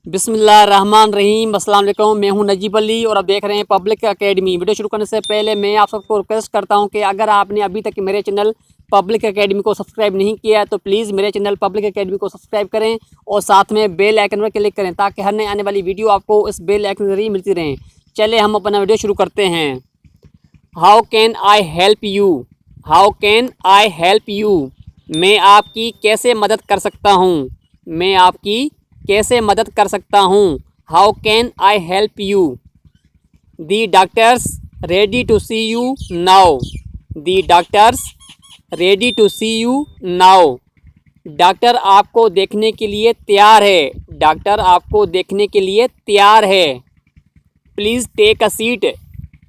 बिस्मिल्लाहिर्रहमानिर्रहीम। अस्सलाम वालेकुम। मैं हूं नजीब अली और आप देख रहे हैं पब्लिक एकेडमी। वीडियो शुरू करने से पहले मैं आप सबको रिक्वेस्ट करता हूं कि अगर आपने अभी तक मेरे चैनल पब्लिक एकेडमी को सब्सक्राइब नहीं किया है तो प्लीज़ मेरे चैनल पब्लिक एकेडमी को सब्सक्राइब करें और साथ में बेल आइकन पर क्लिक करें ताकि हर नई आने वाली वीडियो आपको इस बेल आइकन के जरिए मिलती रहें। चलिए हम अपना वीडियो शुरू करते हैं। How can I help you? How can I help you? मैं आपकी कैसे मदद कर सकता हूँ? मैं आपकी कैसे मदद कर सकता हूँ? How can I help you? The doctor's ready to see you now. The doctor's ready to see you now. Doctor आपको देखने के लिए तैयार है। डॉक्टर आपको देखने के लिए तैयार है। Please take a seat.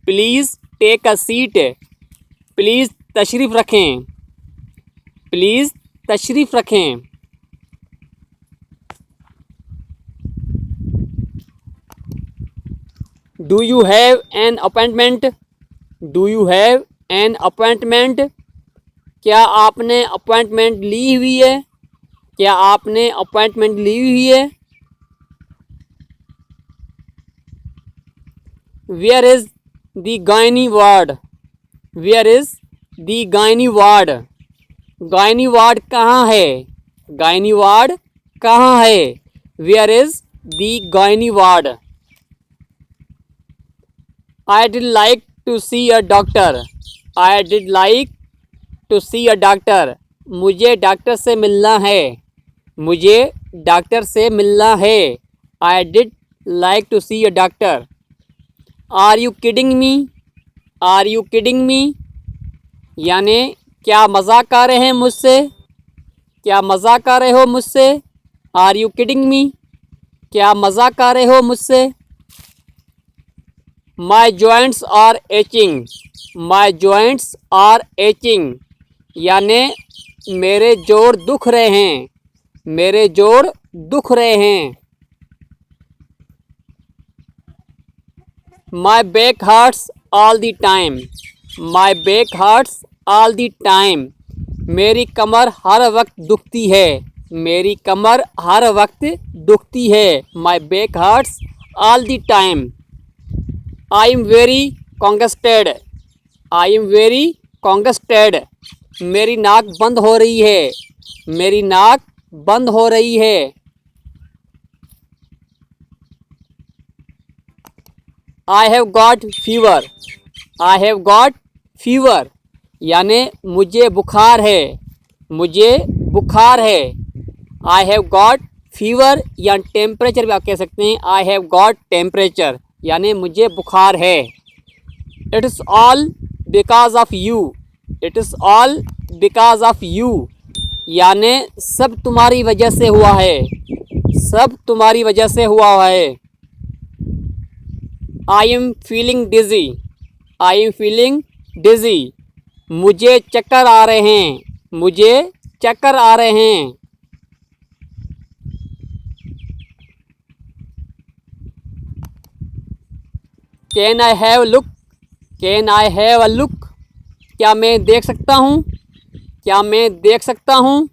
Please take a seat. Please तशरीफ़ रखें। प्लीज़ तशरीफ़ रखें। Do you have an appointment? Do you have an appointment? क्या आपने अपॉइंटमेंट ली हुई है? क्या आपने अपॉइंटमेंट ली हुई है? Where is the gynae ward? Where is the gynae ward? Gynae ward कहाँ है? गायनी वार्ड कहाँ है? Where is the gynae ward? I did like to see a doctor. I did like to see a doctor. मुझे doctor से मिलना है। मुझे doctor से मिलना है। I did like to see a doctor. Are you kidding me? Are you kidding me? यानी क्या मजाक कर रहे हैं मुझसे? क्या मजाक कर रहे हो मुझसे? Are you kidding me? क्या मजाक कर रहे हो मुझसे? My joints are aching. My joints are aching. यानी मेरे जोड़ दुख रहे हैं। मेरे जोड़ दुख रहे हैं। My back hurts all the time. My back hurts all the time. मेरी कमर हर वक्त दुखती है। मेरी कमर हर वक्त दुखती है। My back hurts all the time. I am very congested. I am very congested. मेरी नाक बंद हो रही है। मेरी नाक बंद हो रही है। I have got fever. I have got fever. यानी मुझे बुखार है। मुझे बुखार है। I have got fever या टेम्परेचर भी आप कह सकते हैं। I have got temperature यानी मुझे बुखार है। It is all because of you. It is all because of you यानी सब तुम्हारी वजह से हुआ है। सब तुम्हारी वजह से हुआ है। I am feeling digi. I am feeling digi. मुझे चक्कर आ रहे हैं। मुझे चक्कर आ रहे हैं। Can I have look? Can I have a look? क्या मैं देख सकता हूँ? क्या मैं देख सकता हूँ?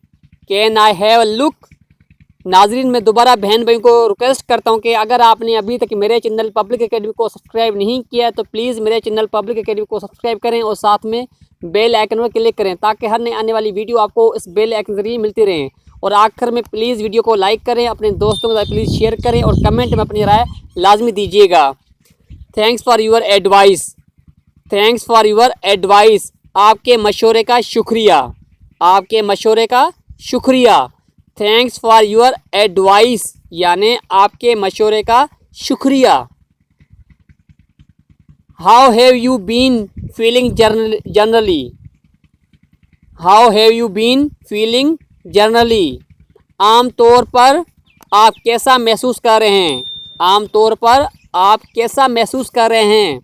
Can I have a look? नाजरीन, मैं दोबारा बहन भाई को रिक्वेस्ट करता हूँ कि अगर आपने अभी तक मेरे चैनल पब्लिक एकेडमी को सब्सक्राइब नहीं किया है तो प्लीज़ मेरे चैनल पब्लिक एकेडमी को सब्सक्राइब करें और साथ में बेल आइकन पर क्लिक करें ताकि हर नई आने वाली वीडियो आपको इस बेल आइकन के जरिए मिलती रहें। और आखिर में प्लीज़ वीडियो को लाइक करें, अपने दोस्तों के साथ प्लीज़ शेयर करें और कमेंट में अपनी राय लाजमी दीजिएगा। Thanks for your advice. Thanks for your advice. आपके मशवरे का शुक्रिया। आपके मशवरे का शुक्रिया। थैंक्स फॉर यूर एडवाइस यानी आपके मशवरे का शुक्रिया। How have you been feeling generally? How have you been feeling generally? आम तौर पर आप कैसा महसूस कर रहे हैं? आम तौर पर आप कैसा महसूस कर रहे हैं?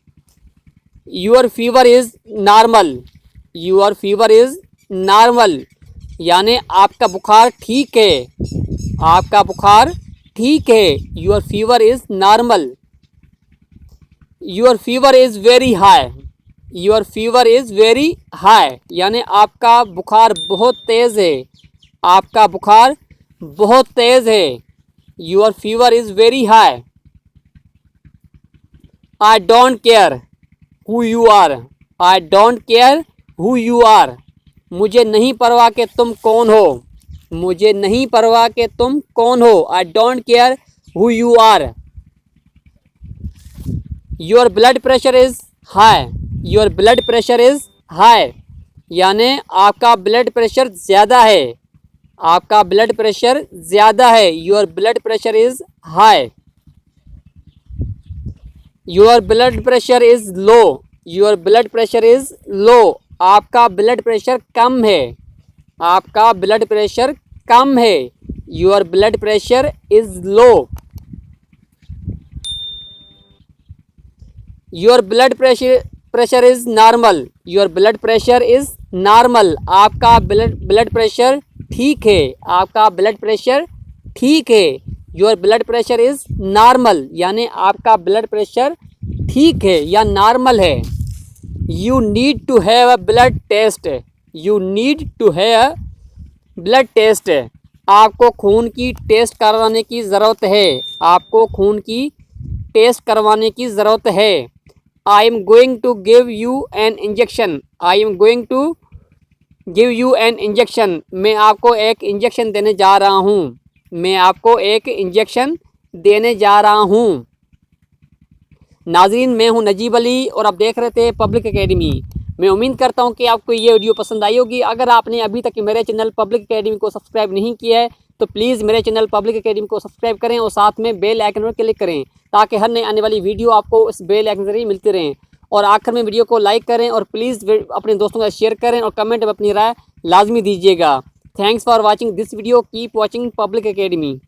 Your fever is normal. Your fever is normal यानी आपका बुखार ठीक है। आपका बुखार ठीक है। Your fever is normal. Your fever is very high. Your fever is very high यानी आपका बुखार बहुत तेज़ है। आपका बुखार बहुत तेज़ है। Your fever is very high. I don't care who you are. I don't care who you are. मुझे नहीं परवाह कि तुम कौन हो। मुझे नहीं परवाह कि तुम कौन हो। I don't care who you are. Your blood pressure is high. Your blood pressure is high, यानी आपका ब्लड प्रेशर ज़्यादा है। आपका ब्लड प्रेशर ज़्यादा है। Your blood pressure is high. Your blood pressure is low. Your blood pressure is लो। आपका blood pressure कम है। आपका ब्लड प्रेशर कम है। Your blood pressure is low. Your blood pressure is normal. Your blood pressure is normal. आपका blood pressure ठीक है। आपका ब्लड प्रेशर ठीक है। Your blood pressure is normal, यानी आपका ब्लड प्रेशर ठीक है या नॉर्मल है। You need to have a blood test. You need to have blood test. आपको खून की टेस्ट करवाने की ज़रूरत है। आपको खून की टेस्ट करवाने की ज़रूरत है। I am going to give you an injection. I am going to give you an injection. मैं आपको एक इंजेक्शन देने जा रहा हूँ। मैं आपको एक इंजेक्शन देने जा रहा हूँ। नाज़रीन, मैं हूँ नजीब अली और आप देख रहे थे पब्लिक एकेडमी। मैं उम्मीद करता हूँ कि आपको ये वीडियो पसंद आई होगी। अगर आपने अभी तक मेरे चैनल पब्लिक एकेडमी को सब्सक्राइब नहीं किया है तो प्लीज़ मेरे चैनल पब्लिक एकेडमी को सब्सक्राइब करें और साथ में बेल आइकन पर क्लिक करें ताकि हर नई आने वाली वीडियो आपको इस बेल आइकन से मिलती रहें। और आखिर में वीडियो को लाइक करें और प्लीज़ अपने दोस्तों के साथ शेयर करें और कमेंट में अपनी राय लाजमी दीजिएगा। Thanks for watching this video. Keep watching public academy.